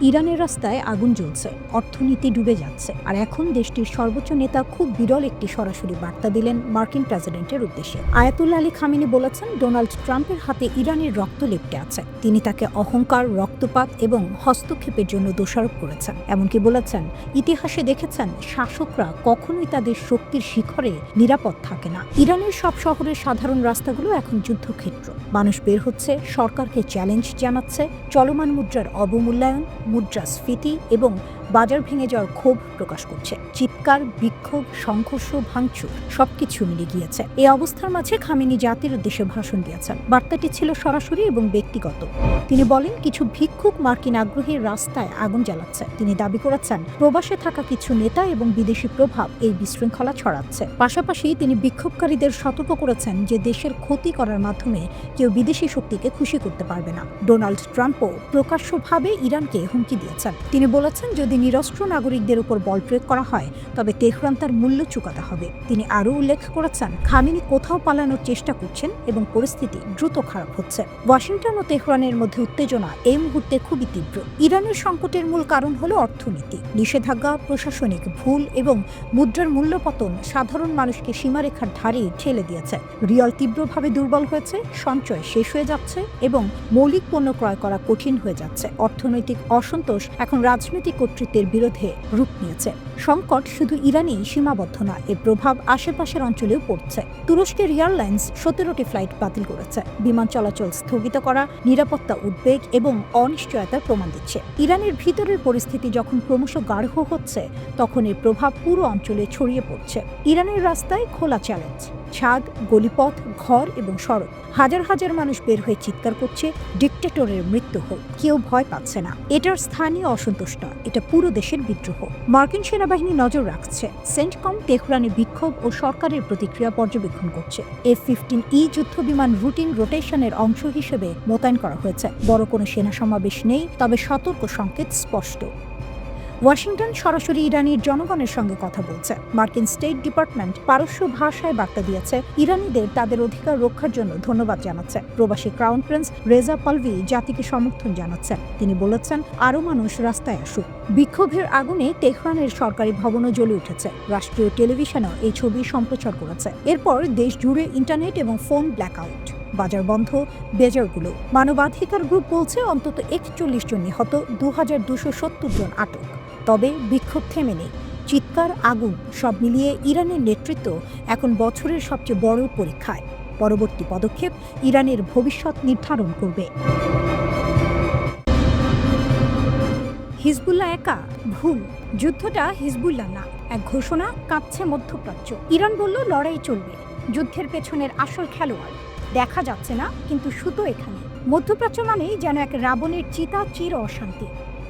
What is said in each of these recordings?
ইরানের রাস্তায় আগুন জ্বলছে, অর্থনীতি ডুবে যাচ্ছে, আর এখন দেশটির সর্বোচ্চ নেতা খুব বিরল একটি সরাসরি বার্তা দিলেন মার্কিন প্রেসিডেন্টের উদ্দেশ্যে। আয়াতুল্লাহ আলী খামেনি বলেছেন, ডোনাল্ড ট্রাম্পের হাতে ইরানের রক্ত লেপ্টে আছে। তিনি তাকে অহংকার, রক্তপাত এবং হস্তক্ষেপের জন্য দোষারোপ করেছেন। এমনকি বলেছেন, ইতিহাসে দেখেছেন শাসকরা কখনোই তাদের শক্তির শিখরে নিরাপদ থাকে না। ইরানের সব শহরের সাধারণ রাস্তাগুলো এখন যুদ্ধক্ষেত্র। মানুষ বের হচ্ছে, সরকারকে চ্যালেঞ্জ জানাচ্ছে, চলমান মুদ্রার অবমূল্যায়ন, মুদ্রাস্ফীতি এবং বাজার ভেঙে যাওয়ার ক্ষোভ প্রকাশ করছে। চিৎকার, বিক্ষোভ, সংঘর্ষ, ভাঙচুর সবকিছু মিলে গিয়েছে। এই অবস্থার মাঝে খামেনি জাতির উদ্দেশ্যে ভাষণ দিয়েছেন। বার্তাটি ছিল সরাসরি এবং ব্যক্তিগত। তিনি বলেন, কিছু ভিক্ষুক মার্কিন আগ্রহীর রাস্তায় আগুন জ্বালাচ্ছে। তিনি দাবি করেছেন, প্রবাসে থাকা কিছু নেতা এবং বিদেশি প্রভাব এই বিশৃঙ্খলা ছড়াচ্ছে। পাশাপাশি তিনি বিক্ষোভকারীদের সতর্ক করেছেন যে দেশের ক্ষতি করার মাধ্যমে কেউ বিদেশি শক্তিকে খুশি করতে পারবে না। ডোনাল্ড ট্রাম্পও প্রকাশ্যভাবে ইরানকে হুমকি দিয়েছেন। তিনি বলেছেন, যদি নিরস্ত্র নাগরিকদের উপর বল প্রয়োগ করা হয় তবে তেহরান তার মূল্য চুকাতে হবে। তিনি আরও উল্লেখ করেছেন, খামেনি কোথাও পালানোর চেষ্টা করছেন এবং পরিস্থিতি দ্রুত খারাপ হচ্ছে। ওয়াশিংটন ও তেহরানের মধ্যে উত্তেজনা এই মুহূর্তে খুবই তীব্র। ইরানের সংকটের মূল কারণ হল অর্থনীতি। নিষেধাজ্ঞা, প্রশাসনিক ভুল এবং মুদ্রার মূল্যপতন সাধারণ মানুষকে সীমারেখার ধারে ঠেলে দিয়েছে। রিয়াল তীব্রভাবে দুর্বল হয়েছে, সঞ্চয় শেষ হয়ে যাচ্ছে এবং মৌলিক পণ্য ক্রয় করা কঠিন হয়ে যাচ্ছে। অর্থনৈতিক অসন্তোষ এখন রাজনৈতিক কর্তৃত্বের বিরুদ্ধে রূপ নিয়েছে। সংকট শুধু ইরানেই সীমাবদ্ধ নয়, এর প্রভাব আশেপাশের অঞ্চলেও পড়ছে। তুরস্কের এয়ারলাইন্স 17টি ফ্লাইট বাতিল করেছে। বিমান চলাচল স্থগিত করা নিরাপত্তা উদ্বেগ এবং অনিশ্চয়তার প্রমাণ দিচ্ছে। ইরানের ভিতরের পরিস্থিতি যখন ক্রমশ গাঢ় হচ্ছে, তখন এর প্রভাব পুরো অঞ্চলে ছড়িয়ে পড়ছে। ইরানের রাস্তায় খোলা চ্যালেঞ্জ, ছাদ, গলিপথ, ঘর এবং সড়ক। হাজার হাজার মানুষ বের হয়ে চিৎকার করছে, ডিক্টেটরের মৃত্যু হোক। কেউ ভয় পাচ্ছে না। এটার স্থানীয় অসন্তোষ নয়, এটা পুরো দেশের বিদ্রোহ। মার্কিন সেনাবাহিনী নজর রাখছে। সেন্টকম তেহরানে বিক্ষোভ ও সরকারের প্রতিক্রিয়া পর্যবেক্ষণ করছে। F-15E যুদ্ধ বিমান রুটিন রোটেশনের অংশ হিসেবে মোতায়েন করা হয়েছে। বড় কোনো সেনা সমাবেশ নেই, তবে সতর্ক সংকেত স্পষ্ট। ওয়াশিংটন সরাসরি ইরানির জনগণের সঙ্গে কথা বলছে। মার্কিন স্টেট ডিপার্টমেন্ট পারস্য ভাষায় বার্তা দিয়েছে, ইরানিদের তাদের অধিকার রক্ষার জন্য ধন্যবাদ জানাচ্ছে। প্রবাসী ক্রাউন প্রিন্স রেজা পালভি জাতিকে সমর্থন জানাচ্ছেন। তিনি বলেছেন, আরও মানুষ রাস্তায় আসুক। বিক্ষোভের আগুনে তেহরানের সরকারি ভবনও জ্বলে উঠেছে। রাষ্ট্রীয় টেলিভিশনও এই ছবি সম্প্রচার করেছে। এরপর দেশ জুড়ে ইন্টারনেট এবং ফোন ব্ল্যাকআউট, বাজার বন্ধ, বেজারগুলো। মানবাধিকার গ্রুপ বলছে, অন্তত 41 জন নিহত, 2270 জন আটক। তবে বিক্ষোভ থেমে নেই। চিৎকার, আগুন সব মিলিয়ে ইরানের নেতৃত্ব এখন বছরের সবচেয়ে বড় পরীক্ষায়। পরবর্তী পদক্ষেপ ইরানের ভবিষ্যৎ নির্ধারণ করবে। হিজবুল্লাহ একা? ভুল। যুদ্ধটা হিজবুল্লাহ না, এক ঘোষণা। কাঁপছে মধ্যপ্রাচ্য। ইরান বলল, লড়াই চলবে। যুদ্ধের পেছনের আসল খেলোয়াড় দেখা যাচ্ছে না, কিন্তু সুতো এখানে। মধ্যপ্রাচ্য মানেই যেন এক রাবণের চিতা, চির অশান্তি।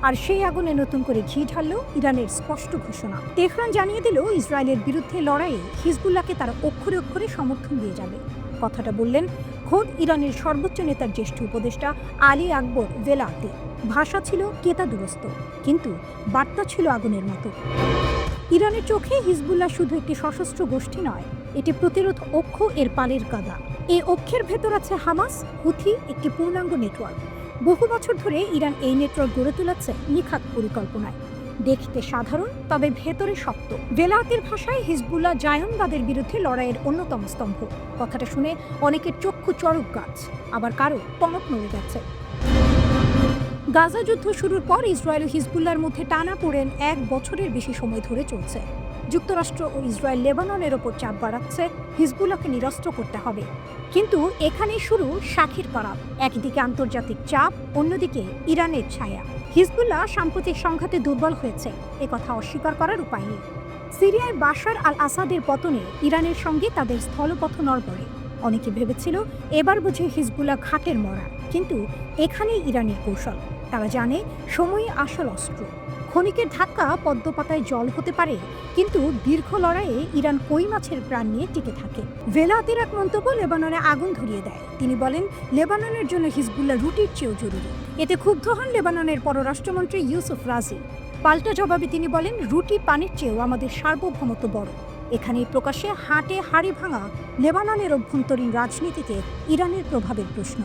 আর সেই আগুনে নতুন করে ঘি ঢালল ইরানের স্পষ্ট ঘোষণা। তেহরান জানিয়ে দিল, ইসরায়েলের বিরুদ্ধে লড়াইয়ে হিজবুল্লাহকে তারা অক্ষরে অক্ষরে সমর্থন দিয়ে যাবে। কথাটা বললেন খোদ ইরানের সর্বোচ্চ নেতার জ্যেষ্ঠ উপদেষ্টা আলী আকবর ভেলাতি। ভাষা ছিল কেতাদুরস্ত, কিন্তু বার্তা ছিল আগুনের মতো। ইরানের চোখে হিজবুল্লাহ শুধু একটি সশস্ত্র গোষ্ঠী নয়, এটি প্রতিরোধ অক্ষ, এর পালের কাদা। এই অক্ষের ভেতর আছে হামাস, হুথি, একটি পূর্ণাঙ্গ নেটওয়ার্ক। বহু বছর ধরে ইরান এই নেটওয়ার্ক গড়ে তুলেছে নিখাত পরিকল্পনায়। দেখতে সাধারণ, তবে ভেতরে শক্ত। ভেলাতির ভাষায় হিজবুল্লাহ জায়নবাদের বিরুদ্ধে লড়াইয়ের অন্যতম স্তম্ভ। কথাটা শুনে অনেকের চক্ষু চড়ক গাছ, আবার কারো টনক নড়ে গেছে। গাজা যুদ্ধ শুরুর পর ইসরায়েল ও হিজবুল্লাহর মধ্যে টানাপোড়েন 1 বছরের বেশি সময় ধরে চলছে। যুক্তরাষ্ট্র ও ইসরায়েল লেবাননের ওপর চাপ বাড়াচ্ছে, হিজবুল্লাহকে নিরস্ত্র করতে হবে। কিন্তু এখানেই শুরু শাখির করাপ। একদিকে আন্তর্জাতিক চাপ, অন্যদিকে ইরানের ছায়া। হিজবুল্লাহ সাম্প্রতিক সংঘাতে দুর্বল হয়েছে, একথা অস্বীকার করার উপায় নেই। সিরিয়ায় বাশার আল আসাদের পতনে ইরানের সঙ্গে তাদের স্থলপথ নড়বড়ে। অনেকে ভেবেছিল এবার বুঝে হিজবুল্লাহ ঘাটের মরা, কিন্তু এখানেই ইরানের কৌশল। তারা জানে সময়ই আসল অস্ত্র। ক্ষণিকের ধাক্কা পদ্মপাতায় জল হতে পারে, কিন্তু দীর্ঘ লড়াইয়ে ইরান কই মাছের প্রাণ নিয়ে টিকে থাকে। ভেলাতির এক মন্তব্য লেবাননে আগুন ধরিয়ে দেয়। তিনি বলেন, লেবাননের জন্য হিজবুল্লাহ রুটির চেয়েও জরুরি। এতে ক্ষুব্ধ হন লেবাননের পররাষ্ট্রমন্ত্রী ইউসুফ রাজি। পাল্টা জবাবে তিনি বলেন, রুটি পানির চেয়েও আমাদের সার্বভৌমত্ব বড়। এখানেই প্রকাশ্যে হাটে হাড়ি ভাঙা লেবাননের অভ্যন্তরীণ রাজনীতিতে ইরানের প্রভাবের প্রশ্ন।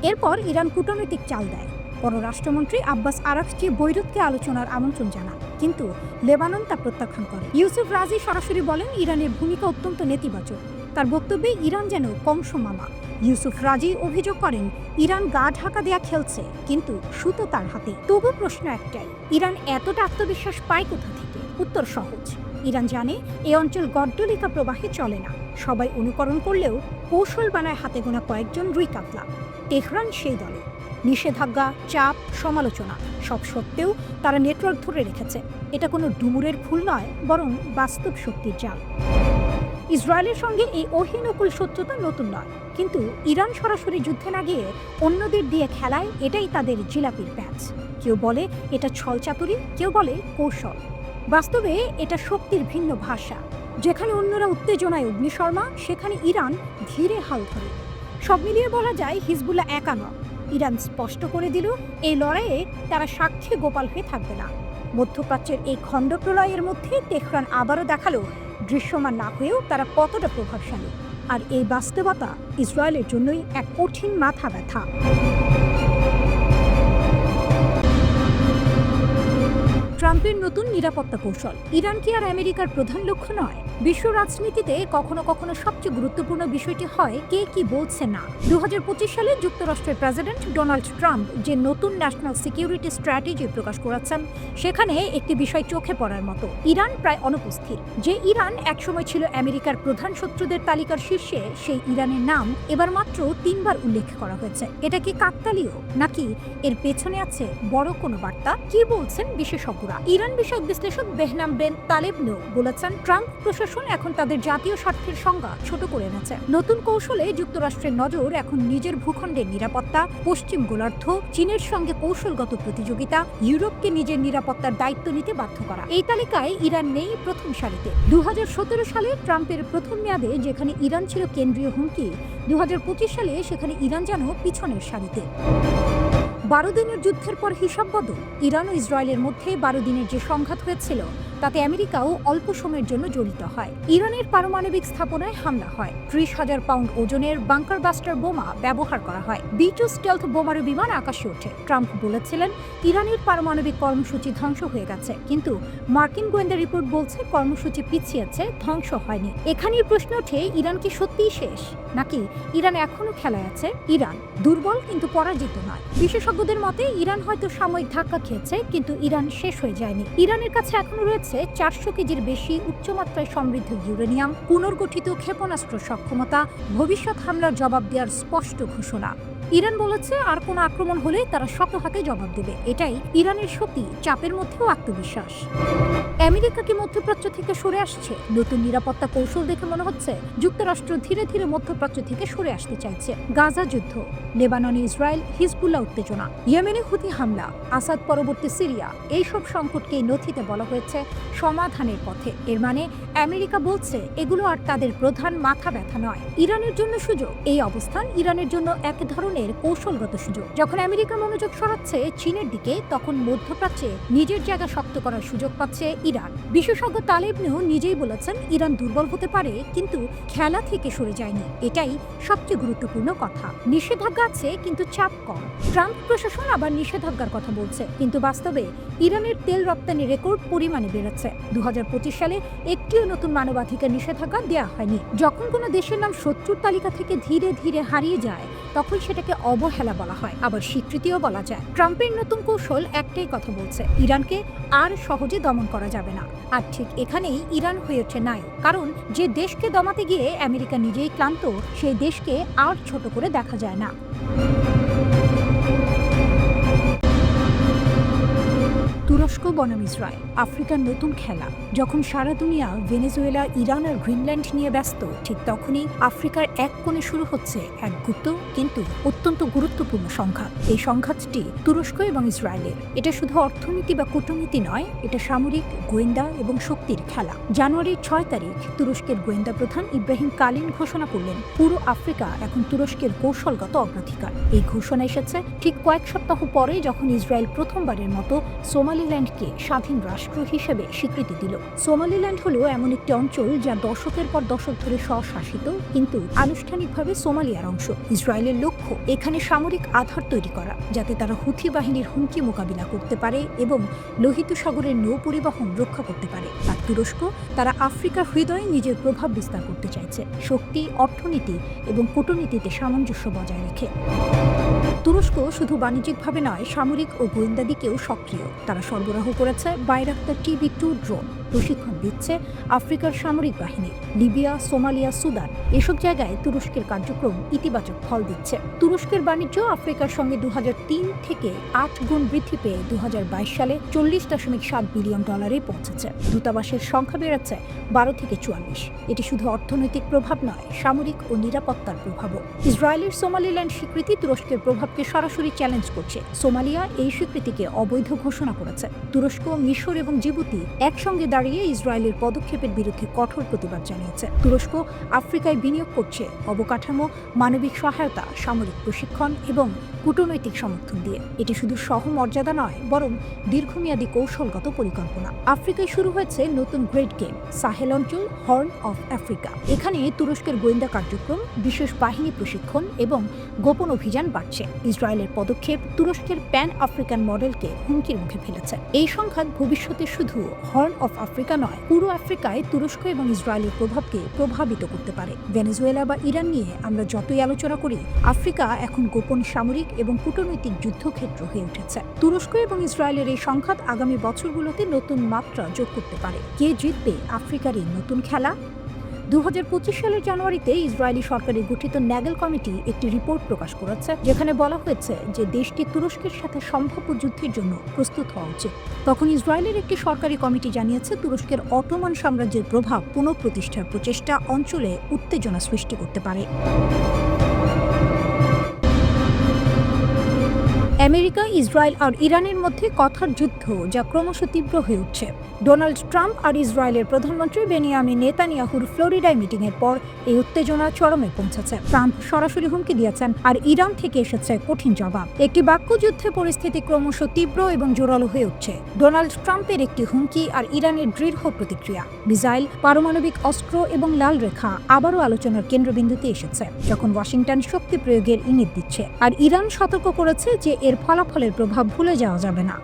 এরপর ইরান কূটনৈতিক চাল দেয়। পররাষ্ট্রমন্ত্রী আব্বাস আরাকচি বৈরুতকে আলোচনার আমন্ত্রণ জানান, কিন্তু লেবানন তা প্রত্যাখ্যান করে। ইউসুফ রাজি সরাসরি বলেন ইরানের ভূমিকা অত্যন্ত নেতিবাচক। তার বক্তব্যে ইরান যেন কংস মামা। ইউসুফ রাজি অভিযোগ করেন ইরান গা ঢাকা দেয়া খেলছে, কিন্তু সুতো তার হাতে। তবু প্রশ্ন একটাই, ইরান এতটা আত্মবিশ্বাস পায় কোথা থেকে? উত্তর সহজ, ইরান জানে এ অঞ্চল গড্ডলিকা প্রবাহে চলে না। সবাই অনুকরণ করলেও কৌশল বানায় হাতে গোনা কয়েকজন রুই কাতলা। তেহরান সেই দলে। নিষেধাজ্ঞা, চাপ, সমালোচনা সব সত্ত্বেও তারা নেটওয়ার্ক ধরে রেখেছে। এটা কোনো ডুমুরের ফুল নয়, বরং বাস্তব শক্তির জাল। ইসরায়েলের সঙ্গে এই অহিনকুল শত্রুতা নতুন নয়, কিন্তু ইরান সরাসরি যুদ্ধে না গিয়ে অন্যদের দিয়ে খেলায় এটাই তাদের জিলাপির প্যাচ। কেউ বলে এটা ছলচাতুরি, কেউ বলে কৌশল। বাস্তবে এটা শক্তির ভিন্ন ভাষা। যেখানে অন্যরা উত্তেজনায় অগ্নিশর্মা, সেখানে ইরান ধীরে হাল ধরে। সব মিলিয়ে বলা যায় হিজবুল্লাহ একা নয়। ইরান স্পষ্ট করে দিল এই লড়াইয়ে তারা সাক্ষী গোপাল হয়ে থাকবে না। মধ্যপ্রাচ্যের এই খণ্ডপ্রলয়ের মধ্যে তেহরান আবারও দেখালো দৃশ্যমান না হয়েও তারা কতটা প্রভাবশালী। আর এই বাস্তবতা ইসরায়েলের জন্যই এক কঠিন মাথা ব্যথা। ট্রাম্পের নতুন নিরাপত্তা কৌশল। ইরান কি আর আমেরিকার প্রধান লক্ষ্য নয়? বিশ্ব রাজনীতিতে কখনো কখনো সবচেয়ে গুরুত্বপূর্ণ বিষয়টি হয় কে কি বলছে না। 2025 সালে যুক্তরাষ্ট্রের প্রেসিডেন্ট ডোনাল্ড ট্রাম্প যে নতুন ন্যাশনাল সিকিউরিটি স্ট্র্যাটেজি প্রকাশ করেছেন, সেখানে একটি বিষয় চোখে পড়ার মতো। ইরান প্রায় অনুপস্থিত। যে ইরান একসময় ছিল আমেরিকার প্রধান শত্রুদের তালিকার শীর্ষে, সেই ইরানের নাম এবার মাত্র 3 বার উল্লেখ করা হয়েছে। এটা কি কাকতালীয়, নাকি এর পেছনে আছে বড় কোনো বার্তা? কি বলছেন বিশেষজ্ঞরা? ইরান বিষয়ক বিশ্লেষক বেহনাম বেন তালেবনও বলেছেন ট্রাম্প প্রশাসন এখন তাদের জাতীয় স্বার্থের সংজ্ঞা ছোট করে এনেছে। নতুন কৌশলে যুক্তরাষ্ট্রের নজর এখন নিজের ভূখণ্ডের নিরাপত্তা, পশ্চিম গোলার্ধ, চীনের সঙ্গে কৌশলগত প্রতিযোগিতা, ইউরোপকে নিজের নিরাপত্তার দায়িত্ব নিতে বাধ্য করা। এই তালিকায় ইরান নেই প্রথম সারিতে। 2017 সালে ট্রাম্পের প্রথম মেয়াদে যেখানে ইরান ছিল কেন্দ্রীয় হুমকি, 2025 সালে সেখানে ইরান যেন পিছনের সারিতে। 12 দিনের যুদ্ধের পর হিসাব বদল। ইরান ও ইসরায়েলের মধ্যে 12 দিনের যে সংঘাত হয়েছিল, তাতে আমেরিকাও অল্প সময়ের জন্য জড়িত হয়। ইরানের পারমাণবিক স্থাপনায় হামলা হয়। 30,000 পাউন্ড ওজনের বাংকার বাস্টার বোমা ব্যবহার করা হয়। B-2 স্টেলথ বোমারু বিমান আকাশে ওঠে। ট্রাম্প বলেছিলেন ইরানের পারমাণবিক কর্মসূচি ধ্বংস হয়ে গেছে, কিন্তু মার্কিন গোয়েন্দা রিপোর্ট বলছে কর্মসূচি পিছিয়েছে, ধ্বংস হয়নি। এখানেই প্রশ্ন ওঠে, ইরান কি সত্যিই শেষ, নাকি ইরান এখনো খেলায় আছে? ইরান দুর্বল কিন্তু পরাজিত নয়। বিশেষজ্ঞদের মতে ইরান হয়তো সাময়িক ধাক্কা খেয়েছে, কিন্তু ইরান শেষ হয়ে যায়নি। ইরানের কাছে এখনো রয়েছে 400 কেজির বেশি উচ্চমাত্রায় সমৃদ্ধ ইউরেনিয়াম, পুনর্গঠিত ক্ষেপণাস্ত্র সক্ষমতা, ভবিষ্যৎ হামলার জবাব দেওয়ার স্পষ্ট ঘোষণা। ইরান বলেছে আর কোনো আক্রমণ হলে তারা শক্ত হাতে জবাব দেবে। এটাই ইরানের শক্তি, চাপের মধ্যেও আত্মবিশ্বাস। আমেরিকা কি মধ্যপ্রাচ্য থেকে সরে আসছে? নতুন নিরাপত্তা কৌশল দেখে মনে হচ্ছে যুক্তরাষ্ট্র ধীরে ধীরে মধ্যপ্রাচ্য থেকে সরে আসতে চাইছে। গাজা যুদ্ধ, লেবাননে ইসরায়েল হিজবুল্লাহ উত্তেজনা, ইয়েমেনে হুথি হামলা, আসাদ পরবর্তী সিরিয়া, এইসব সংকটকে এই নথিতে বলা হয়েছে সমাধানের পথে। এর মানে আমেরিকা বলছে এগুলো আর তাদের প্রধান মাথা ব্যথা নয়। ইরানের জন্য সুযোগ। এই অবস্থান ইরানের জন্য এক ধরনের কৌশলগত সুযোগ। যখন আমেরিকা মনোযোগ সরাচ্ছে চীনের দিকে, তখন মধ্যপ্রাচ্যে নিজের জায়গা শক্ত করার সুযোগ পাচ্ছে ইরান। বিশেষজ্ঞ তালেবনও নিজেই বলেছেন ইরান দুর্বল হতে পারে, কিন্তু খেলা থেকে সরে যায়নি। এটাই সবচেয়ে গুরুত্বপূর্ণ কথা। নিষেধাজ্ঞা আছে, কিন্তু চাপ কম। ট্রাম্প প্রশাসন আবার নিষেধাজ্ঞার কথা বলছে, কিন্তু বাস্তবে ইরানের তেল রপ্তানি রেকর্ড পরিমাণে বেড়েছে। 2025 সালে একটিও নতুন মানবাধিকার নিষেধাজ্ঞা দেওয়া হয়নি। যখন কোনো দেশের নাম শত্রুর তালিকা থেকে ধীরে ধীরে হারিয়ে যায়, তখন সেটাকে অবহেলা বলা হয়, আবার স্বীকৃতিও বলা যায়। ট্রাম্পের নতুন কৌশল একটাই কথা বলছে, ইরানকে আর সহজে দমন করা যাবে না। আর ঠিক এখানেই ইরান হয়ে ওঠে নায়ক। কারণ যে দেশকে দমাতে গিয়ে আমেরিকা নিজেই ক্লান্ত, সেই দেশকে আর ছোট করে দেখা যায় না। তুরস্ক বনাম ইসরায়েল, আফ্রিকার নতুন খেলা। যখন সারা দুনিয়া ভেনেজুয়েলা, ইরান আর গ্রিনল্যান্ড নিয়ে ব্যস্ত, ঠিক তখনই আফ্রিকার এক কোণে শুরু হচ্ছে এক গুপ্ত কিন্তু অত্যন্ত গুরুত্বপূর্ণ সংঘাত। এই সংঘাতটি তুরস্ক এবং ইসরায়েলের। এটা শুধু অর্থনীতি বা কূটনীতি নয়, এটা সামরিক, গোয়েন্দা এবং শক্তির খেলা। জানুয়ারির 6 তারিখ তুরস্কের গোয়েন্দা প্রধান ইব্রাহিম কালিন ঘোষণা করলেন পুরো আফ্রিকা এখন তুরস্কের কৌশলগত অগ্রাধিকার। এই ঘোষণা এসেছে ঠিক কয়েক সপ্তাহ পরে, যখন ইসরায়েল প্রথমবারের মতো সোমালিল্যান্ডকে সোমালিয়াকে স্বাধীন রাষ্ট্র হিসেবে স্বীকৃতি দিল। সোমালিল্যান্ড হলো এমন একটি অঞ্চল যা দশকের পর দশক ধরে স্বশাসিত, কিন্তু আনুষ্ঠানিকভাবে সোমালিয়ার অংশ। ইসরায়েলের লক্ষ্য এখানে সামরিক আধার তৈরি করা, যাতে তারা হুথি বাহিনীর হুমকি মোকাবিলা করতে পারে এবং লোহিত সাগরের নৌ পরিবহন রক্ষা করতে পারে। আর তুরস্ক, তারা আফ্রিকার হৃদয়ে নিজের প্রভাব বিস্তার করতে চাইছে, শক্তি, অর্থনীতি এবং কূটনীতিতে সামঞ্জস্য বজায় রেখে। তুরস্ক শুধু বাণিজ্যিকভাবে নয়, সামরিক ও গোয়েন্দা দিকেও সক্রিয়। তারা সরবরাহ করেছে বাইরাক্তার TB2 ড্রোন, প্রশিক্ষণ দিচ্ছে আফ্রিকার সামরিক বাহিনী। লিবিয়া, সোমালিয়া, সুদান এসব জায়গায় তুরস্কের কার্যক্রম ইতিবাচক ফল দিচ্ছে। তুরস্কের বাণিজ্য আফ্রিকার সঙ্গে 2003 থেকে 8 গুণ বৃদ্ধি পেয়ে 2022 সালে $40.7 বিলিয়ন পৌঁছেছে। দূতাবাসের সংখ্যা বেড়েছে 12 থেকে 44। এটি শুধু অর্থনৈতিক প্রভাব নয়, সামরিক ও নিরাপত্তার প্রভাবও। ইসরায়েলের সোমালিল্যান্ড স্বীকৃতি তুরস্কের প্রভাবকে সরাসরি চ্যালেঞ্জ করছে। সোমালিয়া এই স্বীকৃতিকে অবৈধ ঘোষণা করেছে। তুরস্ক, মিশর এবং জিবুতি একসঙ্গে দাঁড়িয়ে ইসরায়েলের পদক্ষেপের বিরুদ্ধে কঠোর প্রতিবাদ জানিয়েছে। তুরস্ক আফ্রিকায় বিনিয়োগ করছে অবকাঠামো, মানবিক সহায়তা, সামরিক প্রশিক্ষণ এবং কূটনৈতিক সমর্থন দিয়ে। এটি শুধু সহমর্যাদা নয়, বরং দীর্ঘমেয়াদী কৌশলগত পরিকল্পনা। আফ্রিকায় শুরু হয়েছে নতুন গ্রেট গেম, সাহেল অঞ্চল, হর্ন অফ আফ্রিকা। এখানে তুরস্কের গোয়েন্দা কার্যক্রম, বিশেষ বাহিনী প্রশিক্ষণ এবং গোপন অভিযান বাড়ছে। ইসরায়েলের পদক্ষেপ তুরস্কের প্যান আফ্রিকান মডেলকে হুমকির মুখে ফেলেছে। এই সংঘাত ভবিষ্যতে শুধু হর্ন অফ আফ্রিকা নয়, পুরো আফ্রিকায় তুরস্ক এবং ইসরায়েলের প্রভাবকে প্রভাবিত করতে পারে। ভেনেজুয়েলা বা ইরান নিয়ে আমরা যতই আলোচনা করি, আফ্রিকা এখন গোপন সামরিক এবং কূটনৈতিক যুদ্ধক্ষেত্র হয়ে উঠেছে। তুরস্ক এবং ইসরায়েলের এই সংঘাত আগামী বছরগুলোতে নতুন মাত্রা যোগ করতে পারে। কে জিতবে আফ্রিকার এই নতুন খেলা? 2025 সালের জানুয়ারিতে ইসরায়েলি সরকারের গঠিত ন্যাগেল কমিটি একটি রিপোর্ট প্রকাশ করেছে, যেখানে বলা হয়েছে যে দেশটি তুরস্কের সাথে সম্ভাব্য যুদ্ধের জন্য প্রস্তুত হওয়া উচিত। তখন ইসরায়েলের একটি সরকারি কমিটি জানিয়েছে তুরস্কের অটোমান সাম্রাজ্যের প্রভাব পুনঃপ্রতিষ্ঠার প্রচেষ্টা অঞ্চলে উত্তেজনা সৃষ্টি করতে পারে। আমেরিকা, ইসরায়েল আর ইরানের মধ্যে কথার যুদ্ধ, যা ক্রমশ তীব্র হয়ে উঠছে। ডোনাল্ড ট্রাম্প আর ইসরায়েলের প্রধানমন্ত্রী বেনিয়ামিন নেতানিয়াহুর ফ্লোরিডায় মিটিংয়ের পর এই উত্তেজনা চরমে পৌঁছেছে। ট্রাম্প সরাসরি হুমকি দিয়েছেন, আর ইরান থেকে এসেছে কঠিন জবাব। একটি বাক্যযুদ্ধে পরিস্থিতি ক্রমশ তীব্র এবং জোরালো হয়ে উঠছে। ডোনাল্ড ট্রাম্পের একটি হুমকি আর ইরানের দৃঢ় প্রতিক্রিয়া। মিসাইল, পারমাণবিক অস্ত্র এবং লাল রেখা আবারও আলোচনার কেন্দ্রবিন্দুতে এসেছে, যখন ওয়াশিংটন শক্তি প্রয়োগের ইঙ্গিত দিচ্ছে। আর ইরান সতর্ক করেছে যে এর ফলাফলের প্রভাব ভুলে যাওয়া যাবে না।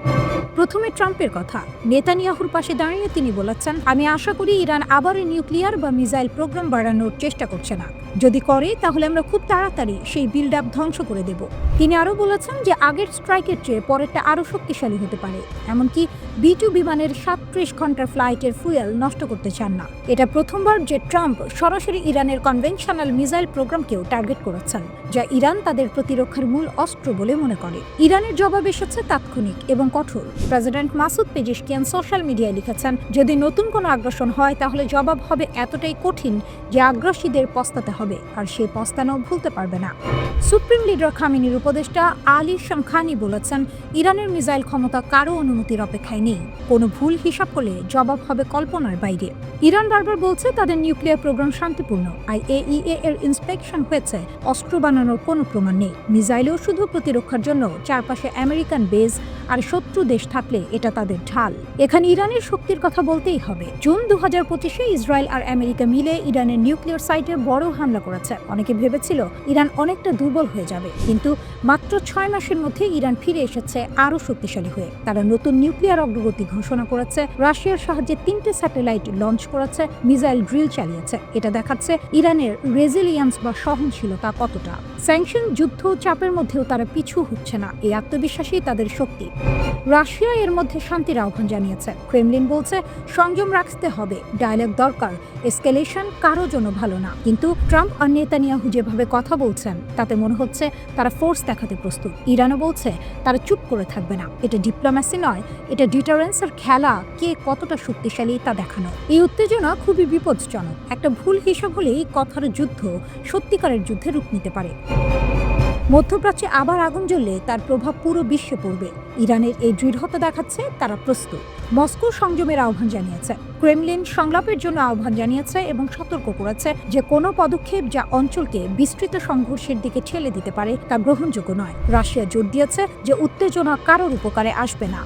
প্রথমে ট্রাম্পের কথা। নেতানিয়াহুর পাশে দাঁড়িয়ে তিনি বলেছেন, আমি আশা করি ইরান আবার নিউক্লিয়ার বা মিসাইল প্রোগ্রাম বাড়ানোর চেষ্টা করছে না। যদি করে, তাহলে আমরা খুব তাড়াতাড়ি সেই বিল্ড আপ ধ্বংস করে দেব। তিনি আরও বলেছেন যে আগের স্ট্রাইকের চেয়ে পরেরটা আরও শক্তিশালী হতে পারে। এমনকি B-2 বিমানের 37 ঘন্টার ফ্লাইটের ফুয়েল নষ্ট করতে চান না। এটা প্রথমবার যে ট্রাম্প সরাসরি ইরানের কনভেনশনাল মিসাইল প্রোগ্রামকেও টার্গেট করেছেন, যা ইরান তাদের প্রতিরক্ষার মূল অস্ত্র বলে মনে করে। ইরানের জবাব এসেছে তাৎক্ষণিক এবং কঠোর। প্রেসিডেন্ট মাসুদ পেজেশকিয়ান সোশ্যাল মিডিয়ায় লিখেছেন, যদি নতুন কোনো আগ্রাসন হয়, তাহলে জবাব হবে এতটাই কঠিন যে আগ্রাসীদের পস্তাতে হবে, আর সে পস্তানো ভুলতে পারবে না। সুপ্রিম লিডার খামেনির উপদেষ্টা আলী শামখানি বলেছেন, ইরানের মিসাইল ক্ষমতা কারো অনুমতির অপেক্ষায় নেই। কোনো ভুল হিসাব হলে জবাব হবে কল্পনার বাইরে। ইরান বারবার বলছে তাদের নিউক্লিয়ার প্রোগ্রাম শান্তিপূর্ণ। IAEA এর ইন্সপেকশন হয়েছে, অস্ত্র বানানোর কোনো প্রমাণ নেই। মিসাইলও শুধু প্রতিরক্ষার জন্য, চারপাশে আমেরিকান বেজ আর শত্রু দেশ থাকলে এটা তাদের ঢাল। এখানে ইরানের শক্তির কথা বলতেই হবে। জুন 2025-এ ইসরায়েল আর আমেরিকা মিলে ইরানের নিউক্লিয়ার সাইটে বড় হামলা করেছে। অনেকে ভেবেছিল ইরান অনেকটা দুর্বল হয়ে যাবে, কিন্তু মাত্র 6 মাসের মধ্যে ইরান ফিরে এসেছে আরও শক্তিশালী হয়ে। তারা নতুন নিউক্লিয়ার অগ্রগতি ঘোষণা করেছে, রাশিয়ার সাহায্যে 3টে স্যাটেলাইট লঞ্চ করেছে, মিসাইল ড্রিল চালিয়েছে। এটা দেখাচ্ছে ইরানের রেজিলিয়েন্স বা সহনশীলতা কতটা। স্যাংশন, যুদ্ধ, চাপের মধ্যেও তারা পিছু হচ্ছে না। এই আত্মবিশ্বাসই তাদের শক্তি। রাশিয়া এর মধ্যে শান্তির আহ্বান জানিয়েছে। ক্রেমলিন বলছে সংযম রাখতে হবে, ডায়ালগ দরকার, এসকেলেশন কারো জন্য ভালো না। কিন্তু ট্রাম্প আর নেতানিয়াহু যেভাবে কথা বলছেন, তাতে মনে হচ্ছে তারা ফোর্স দেখাতে প্রস্তুত। ইরানও বলছে তারা চুপ করে থাকবে না। এটা ডিপ্লোম্যাসি নয়, এটা ডিটারেন্সের খেলা, কে কতটা শক্তিশালী তা দেখানো। এই উত্তেজনা খুবই বিপজ্জনক। একটা ভুল হিসাব হলেই কথার যুদ্ধ সত্যিকারের যুদ্ধে রূপ নিতে পারে। মধ্যপ্রাচ্যে আবার আগুন জ্বললে তার প্রভাব পুরো বিশ্বে পড়বে। ইরানের এই দৃঢ়তা দেখাচ্ছে তারা প্রস্তুত। মস্কো সংযমের আহ্বান জানিয়েছে। ক্রেমলিন সংলাপের জন্য আহ্বান জানিয়েছে এবং সতর্ক করেছে যে কোনো পদক্ষেপ যা অঞ্চলকে বিস্তৃত সংঘর্ষের দিকে ঠেলে দিতে পারে তা গ্রহণযোগ্য নয়। রাশিয়া জোর দিয়েছে যে উত্তেজনা কারোর উপকারে আসবে না।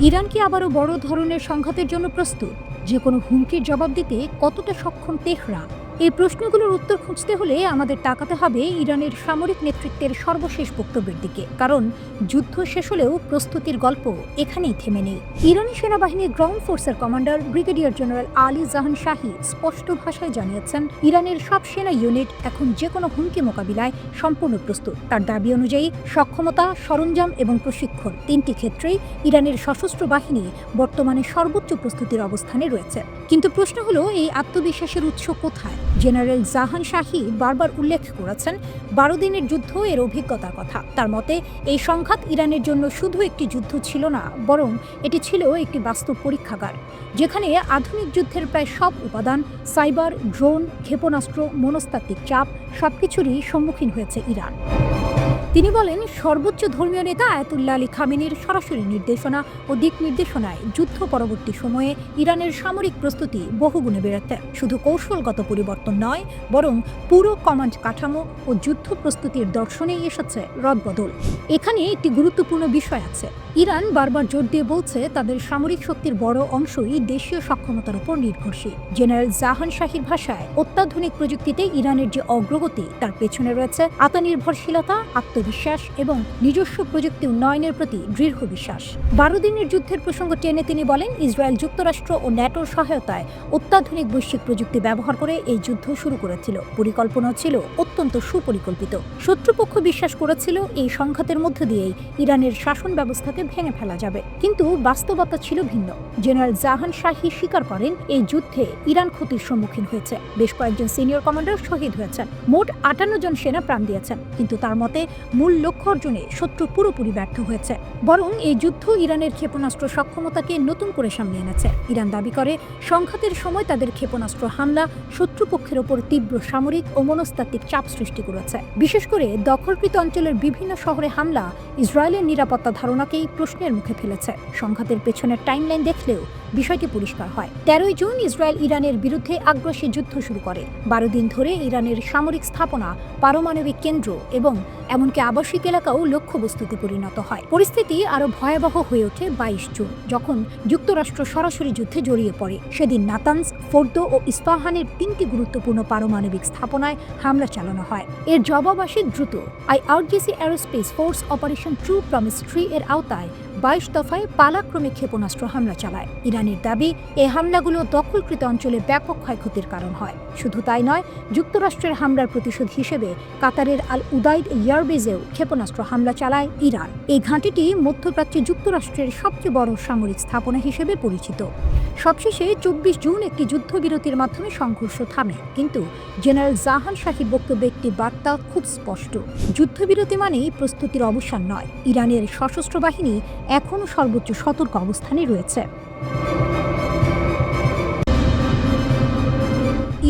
ইরান কি আবারও বড় ধরনের সংঘাতের জন্য প্রস্তুত? যে কোনো হুমকির জবাব দিতে কতটা সক্ষম তেহরান? এই প্রশ্নগুলোর উত্তর খুঁজতে হলে আমাদের তাকাতে হবে ইরানের সামরিক নেতৃত্বের সর্বশেষ বক্তব্যের দিকে, কারণ যুদ্ধ শেষ হলেও প্রস্তুতির গল্প এখানেই থেমে নেই। ইরানি সেনাবাহিনীর গ্রাউন্ড ফোর্সের কমান্ডার ব্রিগেডিয়ার জেনারেল আলী জাহান শাহী স্পষ্ট ভাষায় জানিয়েছেন, ইরানের সব সেনা ইউনিট এখন যে কোনো হুমকি মোকাবিলায় সম্পূর্ণ প্রস্তুত। তার দাবি অনুযায়ী সক্ষমতা, সরঞ্জাম এবং প্রশিক্ষণ তিনটি ক্ষেত্রেই ইরানের সশস্ত্র বাহিনী বর্তমানে সর্বোচ্চ প্রস্তুতির অবস্থানে রয়েছে। কিন্তু প্রশ্ন হলো, এই আত্মবিশ্বাসের উৎস কোথায়? জেনারেল জাহান শাহী বারবার উল্লেখ করেছেন 12 দিনের যুদ্ধ এর অভিজ্ঞতার কথা। তার মতে এই সংঘাত ইরানের জন্য শুধু একটি যুদ্ধ ছিল না, বরং এটি ছিল একটি বাস্তব পরীক্ষাগার, যেখানে আধুনিক যুদ্ধের প্রায় সব উপাদান, সাইবার, ড্রোন, ক্ষেপণাস্ত্র, মনস্তাত্ত্বিক চাপ সবকিছুরই সম্মুখীন হয়েছে ইরান। তিনি বলেন, সর্বোচ্চ ধর্মীয় নেতা আয়াতুল্লাহ আলী খামেনির সরাসরি নির্দেশনা ও দিক নির্দেশনায় যুদ্ধ পরবর্তী সময়ে ইরানের সামরিক প্রস্তুতি বহুগুণে বেড়েছে। শুধু কৌশলগত পরিবর্তন নয়, বরং পুরো কমান্ড কাঠামো ও যুদ্ধ প্রস্তুতির দর্শনেই এসেছে রদবদল। এখানে একটি গুরুত্বপূর্ণ বিষয় আছে। ইরান বারবার জোর দিয়ে বলছে তাদের সামরিক শক্তির বড় অংশই দেশীয় সক্ষমতার উপর নির্ভরশীল। জেনারেল জাহান শাহীর ভাষায়, অত্যাধুনিক প্রযুক্তিতে ইরানের যে অগ্রগতি, তার পেছনে রয়েছে আত্মনির্ভরশীলতা, আত্মবিশ্বাস এবং নিজস্ব প্রযুক্তি উন্নয়নের প্রতি দৃঢ় বিশ্বাস। 12 দিনের যুদ্ধের প্রসঙ্গ টেনে তিনি বলেন, ইসরায়েল, যুক্তরাষ্ট্র ও ন্যাটোর সহায়তায় অত্যাধুনিক বৈশ্বিক প্রযুক্তি ব্যবহার করে এই যুদ্ধ শুরু করেছিল। পরিকল্পনা ছিল অত্যন্ত সুপরিকল্পিত। শত্রুপক্ষ বিশ্বাস করেছিল এই সংঘাতের মধ্য দিয়েই ইরানের শাসন ব্যবস্থাকে ভেঙে ফেলা যাবে, কিন্তু বাস্তবতা ছিল ভিন্ন। জেনারেল জাহান শাহী স্বীকার করেন, এই যুদ্ধে ইরান ক্ষতির সম্মুখীন হয়েছে। বেশ কয়েকজন সিনিয়র কমান্ডার শহীদ হয়েছেন, মোট 58 জন সেনা প্রাণ দিয়েছেন। কিন্তু তার মতে মূল লক্ষ্য অর্জনে শত্রু পুরোপুরি ব্যর্থ হয়েছে। বরং এই যুদ্ধ ইরানের ক্ষেপণাস্ত্র সক্ষমতাকে নতুন করে সামনে এনেছে। ইরান দাবি করে, সংঘাতের সময় তাদের ক্ষেপণাস্ত্র হামলা শত্রুপক্ষের ওপর তীব্র সামরিক ও মনস্তাত্ত্বিক চাপ সৃষ্টি করেছে। বিশেষ করে দখলকৃত অঞ্চলের বিভিন্ন শহরে হামলা ইসরায়েলের নিরাপত্তা ধারণাকেই প্রশ্নের মুখে ফেলেছে। সংঘাতের পেছনের টাইমলাইন দেখলেও বিষয়টি পরিষ্কার হয়। 13 জুন ইসরায়েল ইরানের বিরুদ্ধে আগ্রাসী যুদ্ধ শুরু করে। 12 দিন ধরে ইরানের সামরিক স্থাপনা, পারমাণবিক কেন্দ্র এবং এমনকি আবাসিক এলাকাও লক্ষ্যবস্তুতে পরিণত হয়। পরিস্থিতি আরও ভয়াবহ হয়ে ওঠে 22 জুন, যখন যুক্তরাষ্ট্র সরাসরি যুদ্ধে জড়িয়ে পড়ে। সেদিন নাতানজ, ফোর্দো ও ইস্পাহানের 3টি গুরুত্বপূর্ণ পারমাণবিক স্থাপনায় হামলা চালানো হয়। এর জবাব আসে দ্রুত। IRGC aerospace force operation true promise 3 এর আওতায় 22 দফায় পালাক্রমে ক্ষেপণাস্ত্র হামলা চালায়। ইরানের দাবি, এই হামলাগুলো দখলকৃত অঞ্চলে ব্যাপক ক্ষয়ক্ষতির কারণ হয়। শুধু তাই নয়, যুক্তরাষ্ট্রের হামলার প্রতিশোধ হিসেবে কাতারের আল উদাইদ এয়ারবেজেও ক্ষেপণাস্ত্র হামলা চালায় ইরান। এই ঘাঁটিটি মধ্যপ্রাচ্যে যুক্তরাষ্ট্রের সবচেয়ে বড় সামরিক স্থাপনা হিসেবে পরিচিত। সবশেষে 24 জুন একটি যুদ্ধবিরতির মাধ্যমে সংঘর্ষ থামে, কিন্তু জেনারেল জাহান শাহীর বক্তব্যে একটি বার্তা খুব স্পষ্ট। যুদ্ধবিরতি মানেই প্রস্তুতির অবসান নয়। ইরানের সশস্ত্র বাহিনী এখনও সর্বোচ্চ সতর্ক অবস্থানে রয়েছে।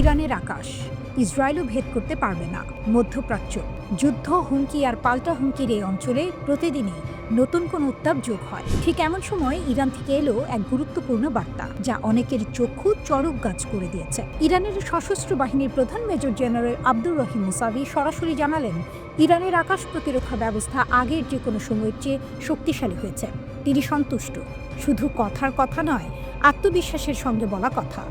ইরানের আকাশ ইসরায়েলও ভেদ করতে পারবে না। মধ্যপ্রাচ্য যুদ্ধ, হুমকি আর পাল্টা হুমকির এই অঞ্চলে প্রতিদিনই নতুন কোন উত্তাপ যোগ হয়। ঠিক এমন সময় ইরান থেকে এলো এক গুরুত্বপূর্ণ বার্তা, যা অনেকের চক্ষু চড়ক গাছ করে দিয়েছে। ইরানের সশস্ত্র বাহিনীর প্রধান major general Abdur Rahim Musavi সরাসরি জানালেন, ইরানের আকাশ প্রতিরক্ষা ব্যবস্থা আগের যে কোনো সময়ের চেয়ে শক্তিশালী হয়েছে। তিনি সন্তুষ্ট, শুধু কথার কথা নয়, আত্মবিশ্বাসের সঙ্গে বলা কথা,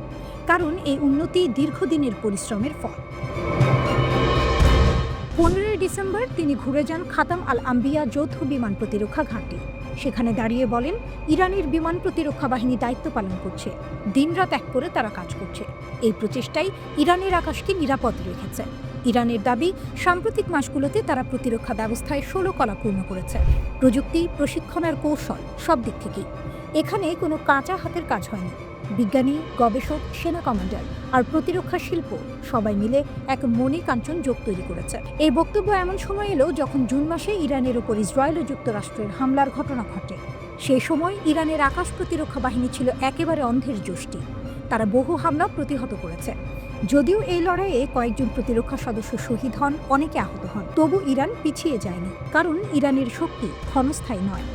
কারণ এই উন্নতি দীর্ঘদিনের পরিশ্রমের ফল। 15 ডিসেম্বর তিনি ঘুরে যান খাতাম আল আম্বিয়া যৌথ বিমান প্রতিরক্ষা ঘাঁটি। সেখানে দাঁড়িয়ে বলেন, ইরানের বিমান প্রতিরক্ষা বাহিনী দায়িত্ব পালন করছে, দিনরাত এক করে তারা কাজ করছে। এই প্রচেষ্টাই ইরানের আকাশকে নিরাপদ রেখেছে। ইরানের দাবি, সাম্প্রতিক মাসগুলোতে তারা প্রতিরক্ষা ব্যবস্থায় 16 কলা পূর্ণ করেছে। প্রযুক্তি, প্রশিক্ষণ আর কৌশল সব দিক থেকেই। এখানে কোনো কাঁচা হাতের কাজ হয়নি। বিজ্ঞানী, গবেষক, সেনা কমান্ডার আর প্রতিরক্ষা শিল্প সবাই মিলে এক মণিকাঞ্চন যোগ তৈরি করেছে। এই বক্তব্য এমন সময় এলো যখন জুন মাসে ইরানের ওপর ইসরায়েল ও যুক্তরাষ্ট্রের হামলার ঘটনা ঘটে। সেই সময় ইরানের আকাশ প্রতিরক্ষা বাহিনী ছিল একেবারে অন্ধের যষ্টি। তারা বহু হামলা প্রতিহত করেছে। যদিও এই লড়াইয়ে কয়েকজন প্রতিরক্ষা সদস্য শহীদ হন, অনেকে আহত হন, তবু ইরান পিছিয়ে যায়নি, কারণ ইরানের শক্তি ক্ষণস্থায়ী নয়।